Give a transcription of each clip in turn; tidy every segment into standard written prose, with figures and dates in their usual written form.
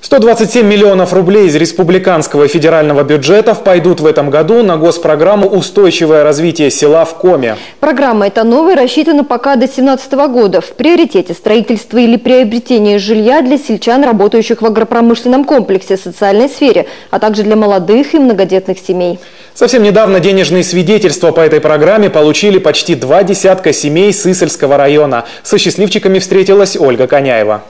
127 миллионов рублей из республиканского и федерального бюджетов пойдут в этом году на госпрограмму «Устойчивое развитие села» в Коме. Программа эта новая, рассчитана пока до 2017 года. В приоритете строительство или приобретение жилья для сельчан, работающих в агропромышленном комплексе, социальной сфере, а также для молодых и многодетных семей. Совсем недавно денежные свидетельства по этой программе получили почти 2 десятка семей Сысольского района. Со счастливчиками встретилась Ольга Коняева.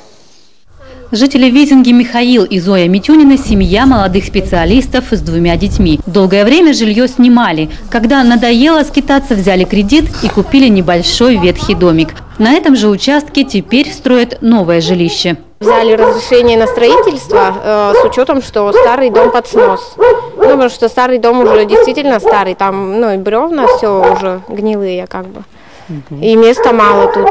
Жители Визинги Михаил и Зоя Митюнины – семья молодых специалистов с 2 детьми. Долгое время жилье снимали. Когда надоело скитаться, взяли кредит и купили небольшой ветхий домик. На этом же участке теперь строят новое жилище. Взяли разрешение на строительство с учетом, что старый дом под снос. Потому что старый дом уже действительно старый, там и бревна все уже гнилые как бы. И места мало тут.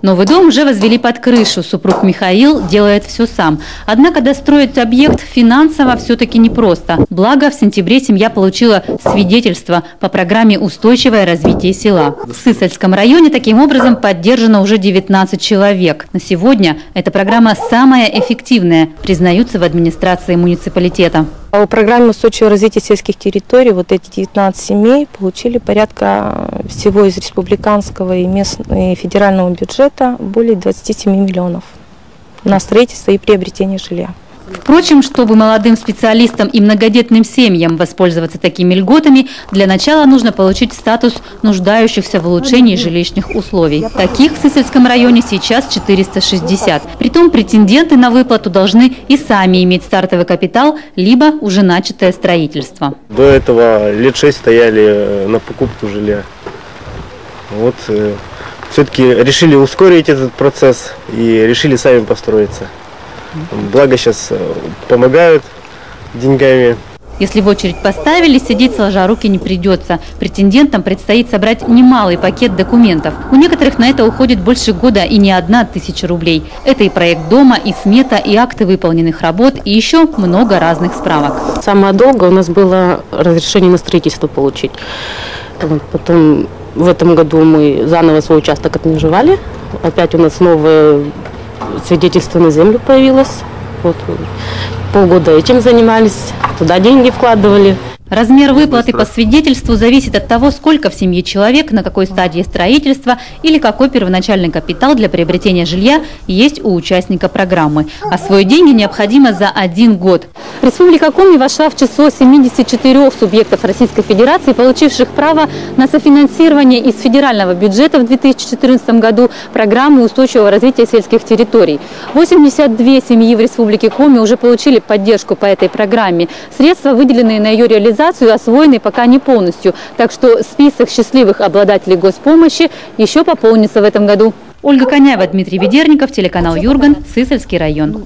Новый дом уже возвели под крышу. Супруг Михаил делает все сам. Однако достроить объект финансово все-таки непросто. Благо, в сентябре семья получила свидетельство по программе «Устойчивое развитие села». В Сысольском районе таким образом поддержано уже 19 человек. На сегодня эта программа самая эффективная, признаются в администрации муниципалитета. По программе «Устойчивое развитие сельских территорий» вот эти 19 семей получили порядка всего из республиканского и местного и федерального бюджета более 27 миллионов на строительство и приобретение жилья. Впрочем, чтобы молодым специалистам и многодетным семьям воспользоваться такими льготами, для начала нужно получить статус нуждающихся в улучшении жилищных условий. Таких в Сысольском районе сейчас 460. Притом претенденты на выплату должны и сами иметь стартовый капитал, либо уже начатое строительство. До этого лет 6 стояли на покупку жилья. Вот все-таки решили ускорить этот процесс и решили сами построиться. Благо сейчас помогают деньгами. Если в очередь поставили, сидеть сложа руки не придется. Претендентам предстоит собрать немалый пакет документов. У некоторых на это уходит больше года и не 1000 рублей. Это и проект дома, и смета, и акты выполненных работ, и еще много разных справок. Самое долгое у нас было разрешение на строительство получить. Потом в этом году мы заново свой участок отмежевали. Опять у нас новое свидетельство на землю появилось. Вот, полгода этим занимались, туда деньги вкладывали. Размер выплаты по свидетельству зависит от того, сколько в семье человек, на какой стадии строительства или какой первоначальный капитал для приобретения жилья есть у участника программы. Освоить деньги необходимо за 1 год. Республика Коми вошла в число 74 субъектов Российской Федерации, получивших право на софинансирование из федерального бюджета в 2014 году программы устойчивого развития сельских территорий. 82 семьи в Республике Коми уже получили поддержку по этой программе. Средства, выделенные на ее реализацию, освоены пока не полностью. Так что список счастливых обладателей госпомощи еще пополнится в этом году. Ольга Коняева, Дмитрий Ведерников, телеканал Юрган, Сысольский район.